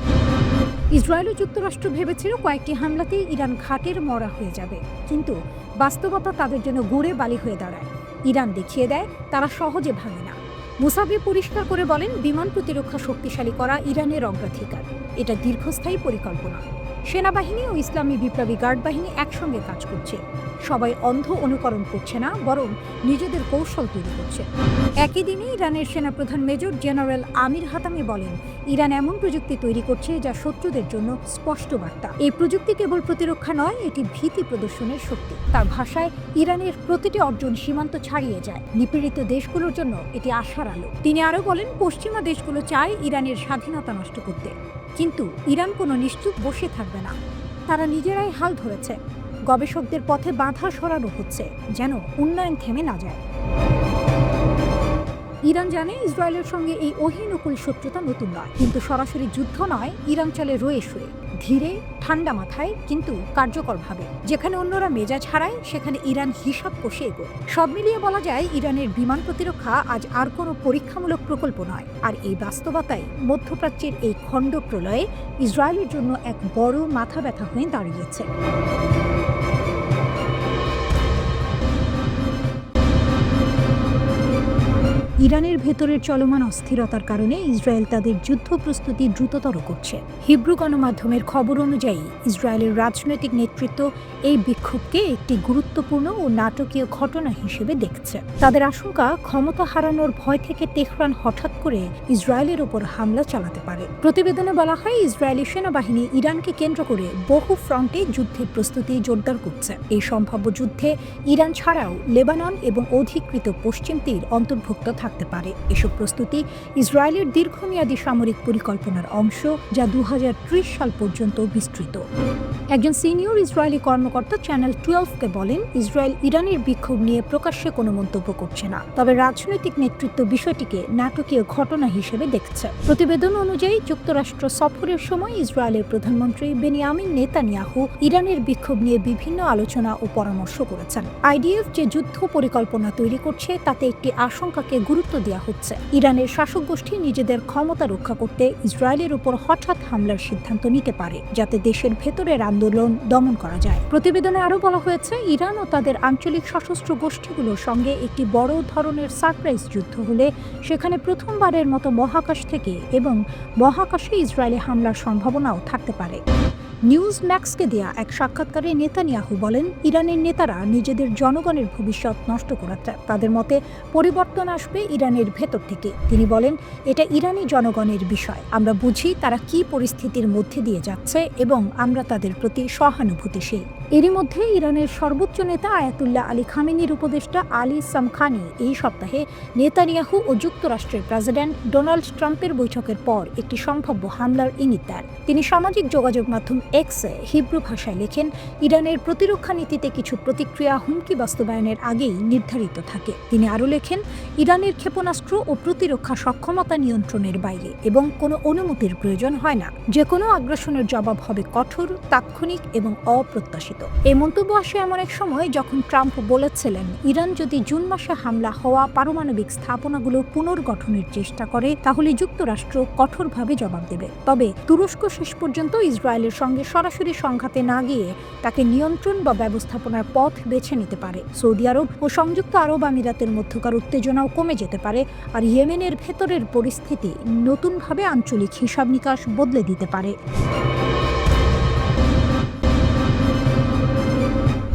ইসরায়েল ও যুক্তরাষ্ট্র ভেবেছিল কয়েকটি হামলাতেই ইরান ঘাটের মরা হয়ে যাবে, কিন্তু বাস্তবতা তাদের জন্য গুড়ে বালি হয়ে দাঁড়ায়। ইরান দেখিয়ে দেয় তারা সহজে ভাঙে না। মুসাভি পরিষ্কার করে বলেন, বিমান প্রতিরক্ষা শক্তিশালী করা ইরানের অগ্রাধিকার। এটা দীর্ঘস্থায়ী পরিকল্পনা। সেনাবাহিনী ও ইসলামী বিপ্লবী গার্ড বাহিনী একসঙ্গে কাজ করছে। সবাই অন্ধ অনুকরণ করছে না, বরং নিজেদের কৌশল তৈরি করছে। একই দিনে ইরানের সেনাপ্রধান মেজর জেনারেল আমির হাতামি বলেন, ইরান এমন প্রযুক্তি তৈরি করছে যা শত্রুদের জন্য স্পষ্ট বার্তা। এই প্রযুক্তি কেবল প্রতিরক্ষা নয়, এটি ভীতি প্রদর্শনের শক্তি। তার ভাষায়, ইরানের প্রতিটি অর্জন সীমান্ত ছাড়িয়ে যায়। নিপীড়িত দেশগুলোর জন্য এটি আশার আলো। তিনি আরও বলেন, পশ্চিমা দেশগুলো চায় ইরানের স্বাধীনতা নষ্ট করতে, কিন্তু ইরান কোনো নিশ্চুপ বসে থাকবে না। তারা নিজেরাই হাল ধরেছে। গবেষকদের পথে বাধা সরানো হচ্ছে, যেন উন্নয়ন থেমে না যায়। ইরান জানে ইসরায়েলের সঙ্গে এই অহিনুকুল শত্রুতা নতুন নয়, কিন্তু সরাসরি যুদ্ধ নয়। ইরান চলে রয়ে শুয়ে, ধীরে, ঠান্ডা মাথায়, কিন্তু কার্যকরভাবে। যেখানে অন্যরা মেজাজ হারায়, সেখানে ইরান হিসাব কষে এগোয়। সব মিলিয়ে বলা যায়, ইরানের বিমান প্রতিরক্ষা আজ আর কোনো পরীক্ষামূলক প্রকল্প নয়। আর এই বাস্তবতাই মধ্যপ্রাচ্যের এই খণ্ড প্রলয়ে ইসরায়েলের জন্য এক বড় মাথা ব্যথা হয়ে দাঁড়িয়েছে। ইরানের ভেতরের চলমান অস্থিরতার কারণে ইসরায়েল তাদের যুদ্ধ প্রস্তুতি দ্রুততর করছে। হিব্রু গণমাধ্যমের খবর অনুযায়ী, ইসরায়েলের রাজনৈতিক নেতৃত্ব এই বিক্ষোভকে একটি গুরুত্বপূর্ণ ও নাটকীয় ঘটনা হিসেবে দেখছে। তাদের আশঙ্কা, ক্ষমতা হারানোর ভয় থেকে তেহরান হঠাৎ করে ইসরায়েলের ওপর হামলা চালাতে পারে। প্রতিবেদনে বলা হয়, ইসরায়েলি সেনাবাহিনী ইরানকে কেন্দ্র করে বহু ফ্রন্টে যুদ্ধের প্রস্তুতি জোরদার করছে। এই সম্ভাব্য যুদ্ধে ইরান ছাড়াও লেবানন এবং অধিকৃত পশ্চিম তীর অন্তর্ভুক্ত থাকতে পারে। এসব প্রস্তুতি ইসরায়েলের দীর্ঘমেয়াদী সামরিক পরিকল্পনার অংশ, যা 2030 সাল পর্যন্ত বিস্তৃত। একজন সিনিয়র ইসরায়েলি কর্মকর্তা চ্যানেল 12-কে বলেন, ইসরায়েল ইরানের বিক্ষোভ নিয়ে প্রকাশ্যে কোনো মন্তব্য করছে না, তবে রাজনৈতিক নেতৃত্ব বিষয়টিকে নাটকীয় ঘটনা হিসেবে দেখছে। প্রতিবেদন অনুযায়ী, যুক্তরাষ্ট্র সফরের সময় ইসরায়েলের প্রধানমন্ত্রী বেনিয়ামিন নেতানিয়াহু ইরানের বিক্ষোভ নিয়ে বিভিন্ন আলোচনা ও পরামর্শ করেছেন। আইডিএফ যে যুদ্ধ পরিকল্পনা তৈরি করছে, তাতে একটি আশঙ্কাকে গুরুত্ব দেওয়া হচ্ছে। ইরানের শাসক গোষ্ঠী নিজেদের ক্ষমতা রক্ষা করতে ইসরায়েলের উপর হঠাৎ হামলার সিদ্ধান্ত নিতে পারে, যাতে দেশের ভেতরের আন্দোলন দমন করা যায়। প্রতিবেদনে আরও বলা হয়েছে, ইরান ও তাদের আঞ্চলিক সশস্ত্র গোষ্ঠীগুলোর সঙ্গে একটি বড় ধরনের সারপ্রাইজ যুদ্ধ হলে সেখানে প্রথমবারের মতো মহাকাশ থেকে এবং মহাকাশে ইসরায়েলি হামলার সম্ভাবনাও থাকতে পারে। নিউজ ম্যাক্সকে দেয়া এক সাক্ষাৎকারে নেতানিয়াহু বলেন, ইরানের নেতারা নিজেদের জনগণের ভবিষ্যৎ নষ্ট করাচ্ছে। তাদের মতে পরিবর্তন আসবে ইরানের ভেতর থেকে। তিনি বলেন, এটা ইরানি জনগণের বিষয়। আমরা বুঝি তারা কি পরিস্থিতির মধ্যে দিয়ে যাচ্ছে এবং আমরা তাদের প্রতি সহানুভূতিশীল। এরই মধ্যে ইরানের সর্বোচ্চ নেতা আয়াতুল্লাহ আলী খামেনির উপদেষ্টা আলী সামখানি এই সপ্তাহে নেতানিয়াহু ও যুক্তরাষ্ট্রের প্রেসিডেন্ট ডোনাল্ড ট্রাম্পের বৈঠকের পর একটি সম্ভাব্য হামলার ইঙ্গিত দেন। তিনি সামাজিক যোগাযোগ মাধ্যম এক্সে হিব্রু ভাষায় লেখেন, ইরানের প্রতিরক্ষা নীতিতে কিছু প্রতিক্রিয়া হুমকি বাস্তবায়নের আগেই নির্ধারিত থাকে। তিনি আরও লেখেন, ইরানের ক্ষেপণাস্ত্র ও প্রতিরক্ষা সক্ষমতা নিয়ন্ত্রণের বাইরে এবং কোনো অনুমতির প্রয়োজন হয় না। যে কোনো আগ্রাসনের জবাব হবে কঠোর, তাৎক্ষণিক এবং অপ্রত্যাশিত। এই মন্তব্য আসে এমন এক সময় যখন ট্রাম্প বলেছিলেন, ইরান যদি জুন মাসে হামলা হওয়া পারমাণবিক স্থাপনাগুলো পুনর্গঠনের চেষ্টা করে, তাহলে যুক্তরাষ্ট্র কঠোরভাবে জবাব দেবে। তবে তুরস্ক শেষ পর্যন্ত ইসরায়েলের সঙ্গে সরাসরি সংঘাতে না গিয়ে তাকে নিয়ন্ত্রণ বা ব্যবস্থাপনার পথ বেছে নিতে পারে। সৌদি আরব ও সংযুক্ত আরব আমিরাতের মধ্যকার উত্তেজনাও কমে যেতে পারে, আর ইয়েমেনের ভেতরের পরিস্থিতি নতুনভাবে আঞ্চলিক হিসাব নিকাশ বদলে দিতে পারে।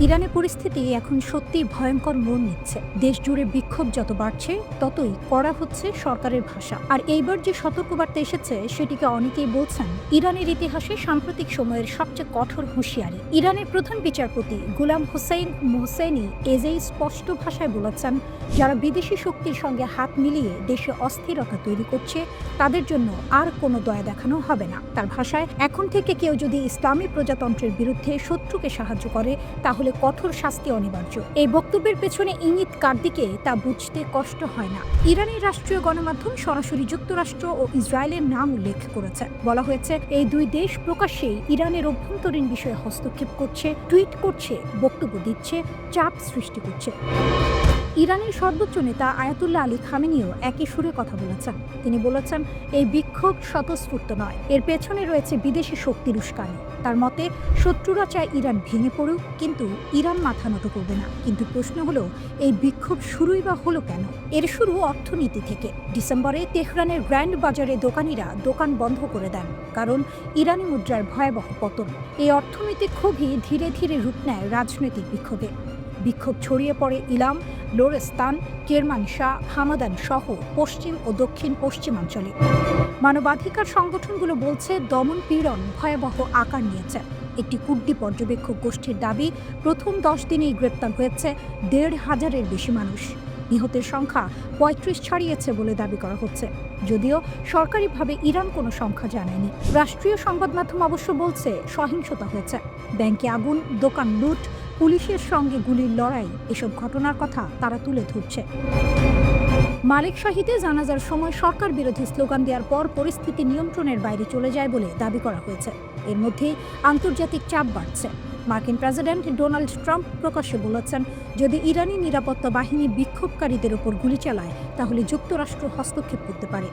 ইরানের পরিস্থিতি এখন সত্যিই ভয়ঙ্কর মোড় নিচ্ছে। দেশ জুড়ে বিক্ষোভ যত বাড়ছে, ততই কড়া হচ্ছে সরকারের ভাষা। আর এইবার যে সতর্কবার্তা এসেছে, সেটিকে অনেকেই বলছেন ইরানের ইতিহাসে সাম্প্রতিক সময়ের সবচেয়ে কঠোর হুঁশিয়ারি। ইরানের প্রধান বিচারপতি গুলাম হোসেইন মোহসেনি এজেই স্পষ্ট ভাষায় বলেছেন, যারা বিদেশি শক্তির সঙ্গে হাত মিলিয়ে দেশে অস্থিরতা তৈরি করছে, তাদের জন্য আর কোনো দয়া দেখানো হবে না। তার ভাষায়, এখন থেকে কেউ যদি ইসলামী প্রজাতন্ত্রের বিরুদ্ধে শত্রুকে সাহায্য করে, তাহলে কঠোর শাস্তি অনিবার্য। এই বক্তব্যের পেছনে ইঙ্গিত কার দিকে তা বুঝতে কষ্ট হয় না। ইরানের রাষ্ট্রীয় গণমাধ্যম সরাসরি যুক্তরাষ্ট্র ও ইসরায়েলের নাম উল্লেখ করেছে। বলা হয়েছে, এই দুই দেশ প্রকাশ্যেই ইরানের অভ্যন্তরীণ বিষয়ে হস্তক্ষেপ করছে, টুইট করছে, বক্তব্য দিচ্ছে, চাপ সৃষ্টি করছে। ইরানের সর্বোচ্চ নেতা আয়াতুল্লাহ আলী খামেনিও একই সুরে কথা বলেছেন। তিনি বলেছেন, এই বিক্ষোভ স্বতঃস্ফূর্ত নয়, এর পেছনে রয়েছে বিদেশি শক্তির উস্কানি। তার মতে শত্রুরা চায় ইরান ভেঙে পড়ুক, কিন্তু ইরান মাথা নত করবে না। কিন্তু প্রশ্ন হলো, এই বিক্ষোভ শুরুই বা হলো কেন? এর শুরু অর্থনীতি থেকে। ডিসেম্বরে তেহরানের গ্র্যান্ড বাজারে দোকানিরা দোকান বন্ধ করে দেন, কারণ ইরানি মুদ্রার ভয়াবহ পতন। এই অর্থনৈতিক ক্ষোভই ধীরে ধীরে রূপ নেয় রাজনৈতিক বিক্ষোভে। বিক্ষোভ ছড়িয়ে পড়ে ইলাম, লোরেস্তান, কেরমানশাহ, হামাদান সহ পশ্চিম ও দক্ষিণ পশ্চিমাঞ্চলে। মানবাধিকার সংগঠনগুলো বলছে দমন পীড়ন ভয়াবহ আকার নিয়েছে। একটি কুর্দি পর্যবেক্ষক গোষ্ঠীর দাবি, প্রথম 10 দিনেই গ্রেপ্তার হয়েছে 1,500-এর বেশি মানুষ। নিহতের সংখ্যা 35 ছাড়িয়েছে বলে দাবি করা হচ্ছে, যদিও সরকারিভাবে ইরান কোনো সংখ্যা জানায়নি। রাষ্ট্রীয় সংবাদ মাধ্যম অবশ্য বলছে সহিংসতা হয়েছে। ব্যাংকে আগুন, দোকান লুট, পুলিশের সঙ্গে গুলির লড়াই, এসব ঘটনার কথা তারা তুলে ধরছে। মালিক শাহীতে জানাজার সময় সরকার বিরোধী স্লোগান দেওয়ার পর পরিস্থিতি নিয়ন্ত্রণের বাইরে চলে যায় বলে দাবি করা হয়েছে। এর মধ্যে আন্তর্জাতিক চাপ বাড়ছে। মার্কিন প্রেসিডেন্ট ডোনাল্ড ট্রাম্প প্রকাশ্যে বলেছেন, যদি ইরানি নিরাপত্তা বাহিনী বিক্ষোভকারীদের ওপর গুলি চালায় তাহলে যুক্তরাষ্ট্র হস্তক্ষেপ করতে পারে।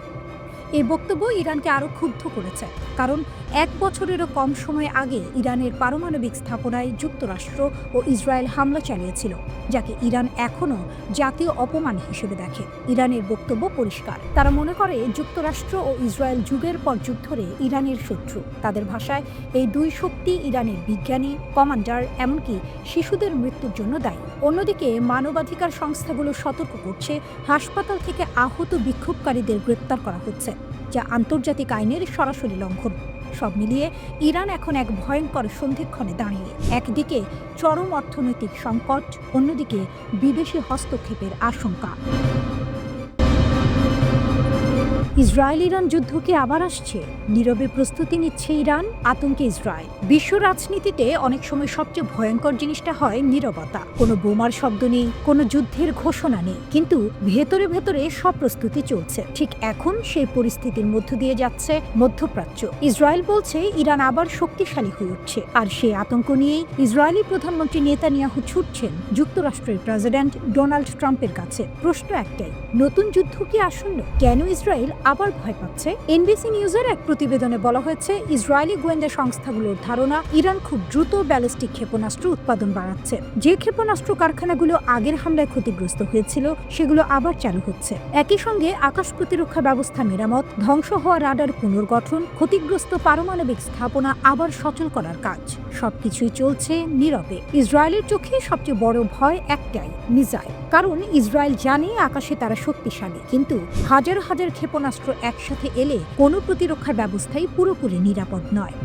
এই বক্তব্য ইরানকে আরও ক্ষুব্ধ করেছে, কারণ 1 বছরেরও কম সময় আগে ইরানের পারমাণবিক স্থাপনায় যুক্তরাষ্ট্র ও ইসরায়েল হামলা চালিয়েছিল, যাকে ইরান এখনও জাতীয় অপমান হিসেবে দেখে। ইরানের বক্তব্য পরিষ্কার, তারা মনে করে যুক্তরাষ্ট্র ও ইসরায়েল যুগের পর যুগ ধরে ইরানের শত্রু। তাদের ভাষায় এই দুই শক্তি ইরানের বিজ্ঞানী, কমান্ডার, এমনকি শিশুদের মৃত্যুর জন্য দায়ী। অন্যদিকে মানবাধিকার সংস্থাগুলো সতর্ক করছে, হাসপাতাল থেকে আহত বিক্ষোভকারীদের গ্রেপ্তার করা হচ্ছে, যা আন্তর্জাতিক আইনের সরাসরি লঙ্ঘন। সব মিলিয়ে ইরান এখন এক ভয়ঙ্কর সন্ধিক্ষণে দাঁড়িয়ে। একদিকে চরম অর্থনৈতিক সংকট, অন্যদিকে বিদেশি হস্তক্ষেপের আশঙ্কা। ইসরায়েল ইরান যুদ্ধ কি আবার আসছে? নীরবে প্রস্তুতি নিচ্ছে ইরান, আতঙ্কে ইসরায়েল। বিশ্ব রাজনীতিতে অনেক সময় সবচেয়ে ভয়ঙ্কর জিনিসটা হয় নীরবতা। কোনো বোমার শব্দ নেই, কোনো যুদ্ধের ঘোষণা নেই, কিন্তু ভেতরে ভেতরে সব প্রস্তুতি চলছে। ঠিক এখন সেই পরিস্থিতির মধ্য দিয়ে যাচ্ছে মধ্যপ্রাচ্য। ইসরায়েল বলছে ইরান আবার শক্তিশালী হয়ে উঠছে, আর সেই আতঙ্ক নিয়েই ইসরায়েলি প্রধানমন্ত্রী নেতানিয়াহু ছুটছেন যুক্তরাষ্ট্রের প্রেসিডেন্ট ডোনাল্ড ট্রাম্পের কাছে। প্রশ্ন একটাই, নতুন যুদ্ধ কি আসন্ন? কেন ইসরায়েল আবার ভয় পাচ্ছে? এনবিসি নিউজের এক প্রতিবেদনে বলা হয়েছে, ইসরায়েলি গোয়েন্দা সংস্থাগুলোর ধারণা ইরান খুব দ্রুত ব্যালিস্টিক ক্ষেপণাস্ত্র উৎপাদন বাড়াচ্ছে। যে ক্ষেপণাস্ত্র কারখানাগুলো আগের হামলায় ক্ষতিগ্রস্ত হয়েছিল সেগুলো আবার চালু হচ্ছে। একই সঙ্গে আকাশ প্রতিরক্ষা ব্যবস্থা মেরামত, ধ্বংস হওয়া রাডার পুনর্গঠন, ক্ষতিগ্রস্ত পারমাণবিক স্থাপনা আবার সচল করার কাজ, সবকিছুই চলছে নীরবে। ইসরায়েলের চোখে সবচেয়ে বড় ভয় একটাই, মিসাইল। কারণ ইসরায়েল জানে আকাশে তারা শক্তিশালী, কিন্তু হাজার হাজার ক্ষেপণাস্ত্র একসাথে এলে কোনো প্রতিরক্ষা ব্যবস্থাই পুরোপুরি নিরাপদ নয়।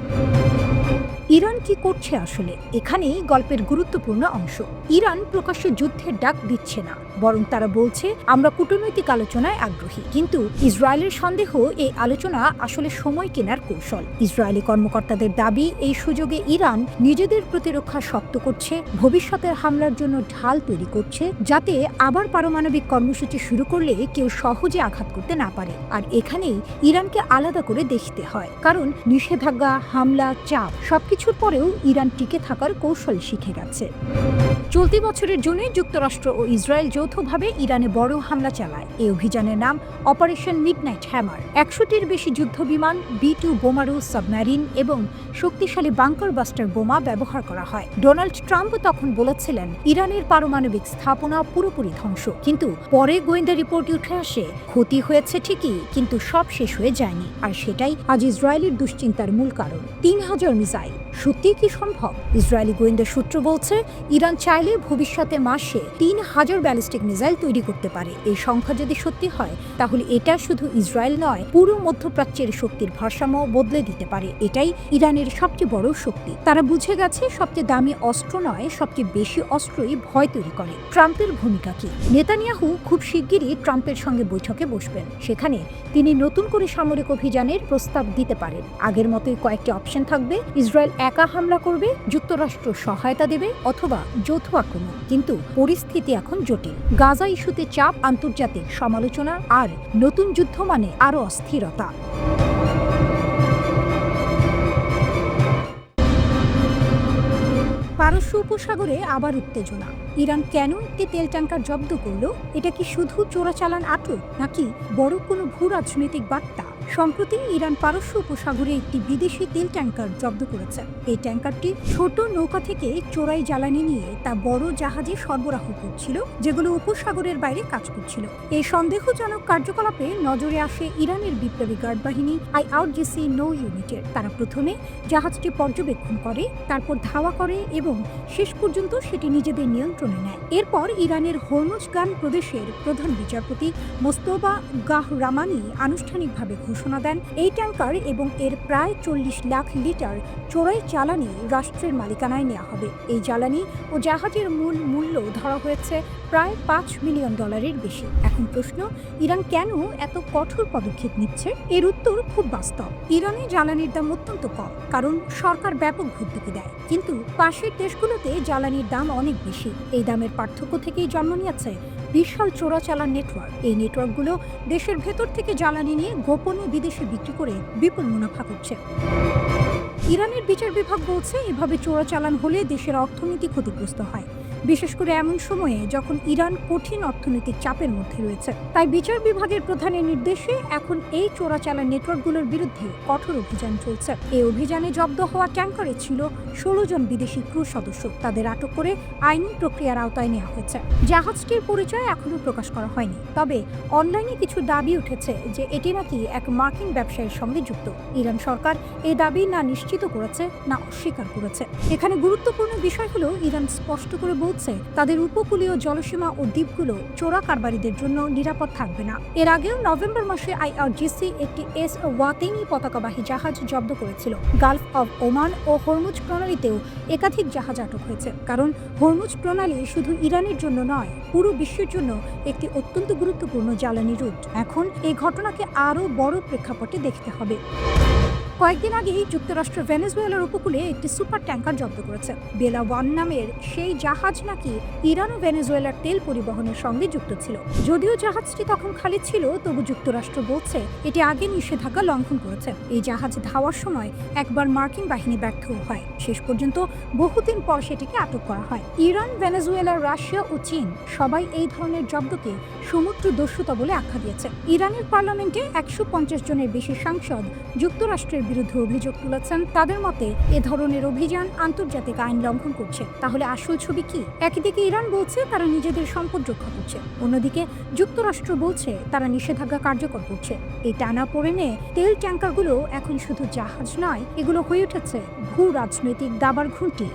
ইরান কি করছে আসলে? এখানেই গল্পের গুরুত্বপূর্ণ অংশ। ইরান প্রকাশ্যে যুদ্ধের ডাক দিচ্ছে না, বরং তারা বলছে আমরা কূটনৈতিক আলোচনায় আগ্রহী। কিন্তু ইসরায়েলের সন্দেহ, এই আলোচনা আসলে সময় কেনার কৌশল। ইসরায়েলি কর্মকর্তাদের দাবি, এই সুযোগে ইরান নিজেদের প্রতিরক্ষা শক্ত করছে, ভবিষ্যতের হামলার জন্য ঢাল তৈরি করছে, যাতে আবার পারমাণবিক কর্মসূচি শুরু করলে কেউ সহজে আঘাত করতে না পারে। আর এখানেই ইরানকে আলাদা করে দেখতে হয়, কারণ নিষেধাজ্ঞা, হামলা, চাপ সবকিছুর পরেও ইরান টিকে থাকার কৌশল শিখে গেছে। চলতি বছরের জুনে যুক্তরাষ্ট্র ও ইসরায়েল যৌথভাবে ইরানে বড় হামলা চালায়। এই অভিযানের নাম অপারেশন মিডনাইট হ্যামার। 100টির বেশি যুদ্ধ বিমান, B-2 বোমারু, সাবমেরিন এবং শক্তিশালী বাংকার বাস্টার বোমা ব্যবহার করা হয়। ডোনাল্ড ট্রাম্প তখন বলেছিলেন ইরানের পারমাণবিক স্থাপনা পুরোপুরি ধ্বংস, কিন্তু পরে গোয়েন্দা রিপোর্টে উঠে আসে ক্ষতি হয়েছে ঠিকই, কিন্তু সব শেষ হয়ে যায়নি। আর সেটাই আজ ইসরায়েলের দুশ্চিন্তার মূল কারণ। 3000 মিসাইল সত্যি কি সম্ভব? ইসরায়েলি গোয়েন্দা সূত্র বলছে ইরান চাইলে ভবিষ্যতে মাসে 3000 ব্যালিস্টিক মিসাইল তৈরি করতে পারে। এই সংখ্যা যদি সত্যি হয়, তাহলে এটা শুধু ইসরায়েল নয়, পুরো মধ্যপ্রাচ্যের শক্তির ভারসাম্য বদলে দিতে পারে। এটাই ইরানের সবচেয়ে বড় শক্তি। তারা বুঝে গেছে সবচেয়ে দামি অস্ত্র নয়, সবচেয়ে বেশি অস্ত্রই ভয় তৈরি করে। ট্রাম্পের ভূমিকা কি? নেতানিয়াহু খুব শিগগিরই ট্রাম্পের সঙ্গে বৈঠকে বসবেন। সেখানে তিনি নতুন করে সামরিক অভিযানের প্রস্তাব দিতে পারেন। আগের মতোই কয়েকটি অপশন থাকবে, ইসরায়েল একা হামলা করবে, যুক্তরাষ্ট্র সহায়তা দেবে, অথবা যৌথ আক্রমণ। কিন্তু পরিস্থিতি এখন জটিল। গাজা ইস্যুতে চাপ, আন্তর্জাতিক সমালোচনা, আর নতুন যুদ্ধ মানে আরও অস্থিরতা। পারস্য উপসাগরে আবার উত্তেজনা। ইরান কেন একটি তেল ট্যাঙ্কার জব্দ করল? এটা কি শুধু চোরাচালান আটক, নাকি বড় কোনো ভূ রাজনৈতিক বার্তা? সম্প্রতি ইরান পারস্য উপসাগরে একটি বিদেশি তেল ট্যাঙ্কার জব্দ করেছে। এই ট্যাঙ্কারটি ছোট নৌকা থেকে চোরাই জ্বালানি নিয়ে তা বড় জাহাজে সরবরাহ করছিল, যেগুলো উপসাগরের বাইরে কাজ করছিল। এই সন্দেহজনক কার্যকলাপে নজরে আসে ইরানের বিপ্লবী গার্ড বাহিনী IRGC নৌ ইউনিটের। তারা প্রথমে জাহাজটি পর্যবেক্ষণ করে, তারপর ধাওয়া করে এবং শেষ পর্যন্ত সেটি নিজেদের নিয়ন্ত্রণে নেয়। এরপর ইরানের হরমুজগান প্রদেশের প্রধান বিচারপতি মোস্তফা গাহরামানি আনুষ্ঠানিকভাবে ঘোষণা দেন, এই ট্যাঙ্কার এবং এর প্রায় 40 লাখ লিটার চোরাই জ্বালানি রাষ্ট্রের মালিকানায় নেওয়া হবে। এই জ্বালানি ও জাহাজের মূল মূল্য ধরা হয়েছে প্রায় $5 মিলিয়ন বেশি। এখন প্রশ্ন, ইরান কেন এত কঠোর পদক্ষেপ নিচ্ছে? এর উত্তর খুব বাস্তব। ইরানে জ্বালানির দাম অত্যন্ত কম, কারণ সরকার ব্যাপক ভর্তুকি দেয়, কিন্তু পাশের দেশগুলোতে জ্বালানির দাম অনেক বেশি। এই দামের পার্থক্য থেকেই জন্ম নিয়েছে বিশাল চোরাচালান নেটওয়ার্ক। এই নেটওয়ার্কগুলো দেশের ভেতর থেকে জ্বালানি নিয়ে গোপনে বিদেশে বিক্রি করে বিপুল মুনাফা করছে। ইরানের বিচার বিভাগ বলছে, এভাবে চোরাচালান হলে দেশের অর্থনীতি ক্ষতিগ্রস্ত হয়, বিশেষ করে এমন সময়ে যখন ইরান কঠিন অর্থনৈতিক চাপের মধ্যে রয়েছে। তাই বিচার বিভাগের প্রধানের নির্দেশে এখন এই চোরাচালান নেটওয়ার্কগুলোর বিরুদ্ধে কঠোর অভিযান চলছে। এই অভিযানে জব্দ হওয়া ট্যাঙ্কারে ছিল 16 জন বিদেশি ক্রু সদস্য। তাদের আটক করে আইনি প্রক্রিয়ার আওতায় নেওয়া হয়েছে। জাহাজটির পরিচয় এখনো প্রকাশ করা হয়নি, তবে অনলাইনে কিছু দাবি উঠেছে যে এটি নাকি এক মার্কিন ব্যবসায়ীর সঙ্গে যুক্ত। ইরান সরকার এই দাবি না নিশ্চিত করেছে না অস্বীকার করেছে। এখানে গুরুত্বপূর্ণ বিষয় হলো, ইরান স্পষ্ট করে বলছে তাদের উপকূলীয় জলসীমা ও দ্বীপগুলো চোরা কারবারিদের জন্য নিরাপদ থাকবে না। এর আগেও নভেম্বর মাসে IRGC একটি ওয়াতেনি পতাকাবাহী জাহাজ জব্দ করেছিল। গালফ অব ওমান ও হরমুজ প্রণালীতেও একাধিক জাহাজ আটক হয়েছে, কারণ হরমুজ প্রণালী শুধু ইরানের জন্য নয়, পুরো বিশ্বের জন্য একটি অত্যন্ত গুরুত্বপূর্ণ জ্বালানি রুট। এখন এই ঘটনাকে আরও বড় প্রেক্ষাপটে দেখতে হবে। কয়েকদিন আগেই যুক্তরাষ্ট্র ভেনেজুয়েলার উপকূলে একটি সুপার ট্যাঙ্কার জব্দ করেছে। বেলা 1 নামের সেই জাহাজ নাকি ইরান ও ভেনেজুয়েলার তেল পরিবহনের সঙ্গে যুক্ত ছিল। যদিও জাহাজটি তখন খালি ছিল, তবু যুক্তরাষ্ট্র বলছে এটি আগে নিষেধাজ্ঞা লঙ্ঘন করেছে। এই জাহাজ ধাওয়ার সময় একবার মার্কিন বাহিনী ব্যর্থ হয়, শেষ পর্যন্ত বহুদিন পর সেটিকে আটক করা হয়। ইরান, ভেনেজুয়েলা, রাশিয়া ও চীন সবাই এই ধরনের জব্দকে সমুদ্র দস্যুতা বলে আখ্যা দিয়েছে। ইরানের পার্লামেন্টে 150 জনের বেশি সাংসদ যুক্তরাষ্ট্রের বিরুদ্ধে অভিযোগ তুলেছেন। তাদের মতে এ ধরনের অভিযান আন্তর্জাতিক আইন লঙ্ঘন করছে। তাহলে আসল ছবি কি? একদিকে ইরান বলছে তারা নিজেদের সম্পদ রক্ষা করছে, অন্যদিকে যুক্তরাষ্ট্র বলছে তারা নিষেধাজ্ঞা কার্যকর করছে। এই টানাপোড়েনে তেল ট্যাঙ্কারগুলো এখন শুধু জাহাজ নয়, এগুলো হয়ে উঠেছে ভূ রাজনৈতিক দাবার ঘুঁটি।